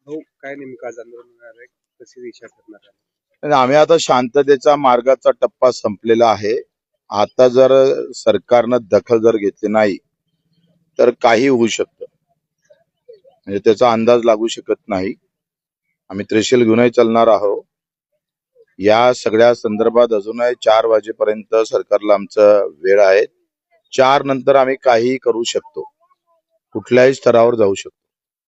हो, काय नेमकं आज आंदोलन होणार आहे? कशी दिशा ठरणार आहे? आणि आम्ही आता शांततेचा मार्गाचा टप्पा संपलेला आहे. आता जर सरकारनं दखल जर घेतली नाही तर काही होऊ शकतं. म्हणजे त्याचा अंदाज लागू शकत नाही. आम्ही त्रिशूल घेऊनही चालणार आहोत. या सगळ्या संदर्भात अजूनही 4 वाजेपर्यंत सरकारला आमचं वेळ आहे. 4 नंतर आम्ही काही करू शकतो. कुठल्याही स्तरावर जाऊ शकतो.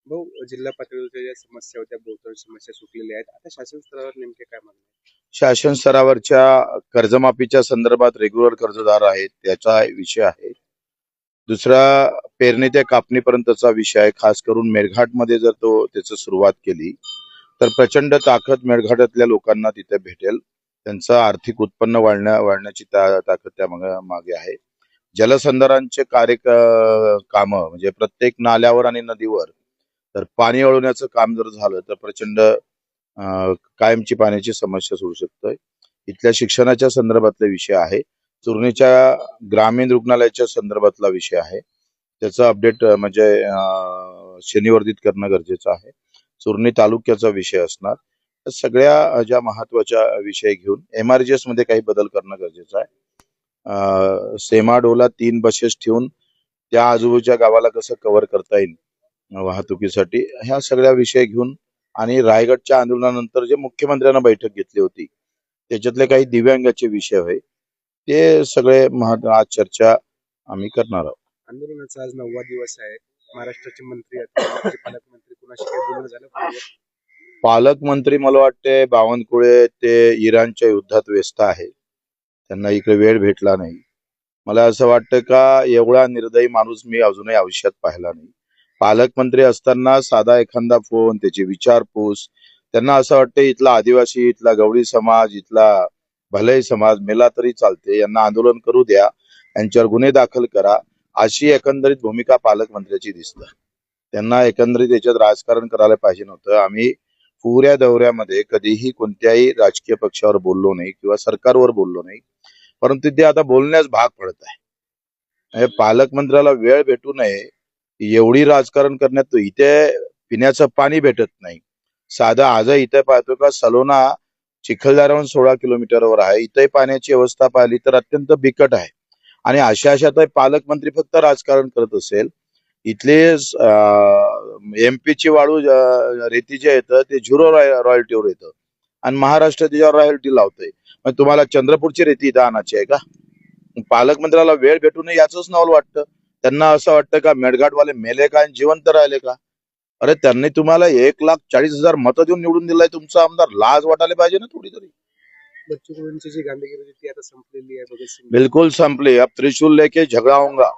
भाऊ, जिल्हा पातळीवरच्या ज्या समस्या होत्या, बहुतांश समस्या सुटलेल्या आहेत. आता शासन स्तरावर नेमके काय मागणी आहे? शासन स्तरावरच्या कर्जमाफीच्या संदर्भात रेग्युलर कर्जदार आहेत त्याचा विषय आहे. दुसरा पेरणी ते कापणीपर्यंतचा विषय आहे. खास करून मेळघाटमध्ये जर त्याची सुरुवात केली तर प्रचंड ताकद मेळघाटातल्या लोकांना तिथे भेटेल. त्यांचं आर्थिक उत्पन्न वाढण्याची ताकद त्या मागे आहे. जलसंधारणचे काम म्हणजे प्रत्येक नाल्यावर आणि नदीवर तर पाणी वळवण्याचं काम जर झालं तर प्रचंड कायमची पाण्याची समस्या सोडू शकतोय. इथल्या शिक्षणाच्या संदर्भातले विषय आहे. चुरणीच्या ग्रामीण रुग्णालयाच्या संदर्भातला विषय आहे. त्याचं अपडेट म्हणजे शनिवर्धित करणं गरजेचं आहे. चुरणी तालुक्याचा विषय असणार. तर सगळ्या ज्या महत्वाच्या विषय घेऊन MRGS मध्ये काही बदल करणं गरजेचं आहे. सेमाडोला 3 बसेस ठेवून त्या आजूबाजूच्या गावाला कसं कव्हर करता येईल वाहतुकीसाठी, ह्या सगळ्या विषय घेऊन आणि रायगडच्या आंदोलनानंतर जे मुख्यमंत्र्यांना बैठक घेतली होती त्याच्यातले काही दिव्यांगाचे विषय होते ते सगळे आज चर्चा आम्ही करणार आहोत. आंदोलनाचा आज 9वा दिवस आहे. महाराष्ट्राचे मंत्री आहेत, पालकमंत्री कुणाशी काही बोलणं झालं फोनवर? पालकमंत्री मला वाटते बावनकुळे ते इराणच्या युद्धात व्यस्त आहे. त्यांना इकडे वेळ भेटला नाही. मला असं वाटतं का एवढा निर्दयी माणूस मी अजूनही आयुष्यात पाहिला नाही. पालकमंत्री असताना साधा एखादा फोन, त्याची विचारपूस, त्यांना असं वाटतं इथला आदिवासी, इथला गवळी समाज, इथला भलई समाज मेला तरी चालते, यांना आंदोलन करू द्या, यांच्यावर गुन्हे दाखल करा, अशी एकंदरीत भूमिका पालकमंत्र्याची दिसतं. त्यांना एकंदरीत याच्यात राजकारण करायला पाहिजे नव्हतं. आम्ही पुऱ्या दौऱ्यामध्ये कधीही कोणत्याही राजकीय पक्षावर बोललो नाही किंवा सरकारवर बोललो नाही, परंतु ते आता बोलण्यास भाग पडत आहे. पालकमंत्र्याला वेळ भेटू नये एवढी राजकारण करण्यात इथे पिण्याचं पाणी भेटत नाही. साधं आज इथे पाहतो का सलोना चिखलदऱ्याहून 16 किलोमीटरवर आहे. इथे पाण्याची अवस्था पाहिली तर अत्यंत बिकट आहे. आणि अशा पालकमंत्री फक्त राजकारण करत असेल, इथले MP ची वाळू रेती जे येतं ते झिरो रॉयल्टीवर येतं आणि महाराष्ट्र त्याच्यावर रॉयल्टी लावतोय. मग तुम्हाला चंद्रपूरची रेती इथं आणायची आहे का? पालकमंत्र्याला वेळ भेटू नये याच नवल वाटतं. त्यांना असं वाटतं का मेळघाटवाले मेले का जिवंत राहिले का? अरे त्यांनी तुम्हाला 1,40,000 मतं देऊन निवडून दिलाय तुमचा आमदार. लाज वाटायला पाहिजे ना थोडी तरी. बच्चू कडूंची जी गांधीगिरी होती ती आता संपलेली आहे. भगत सिंग बिल्कुल संपली. अब त्रिशूल लेके झगड़ा होगा.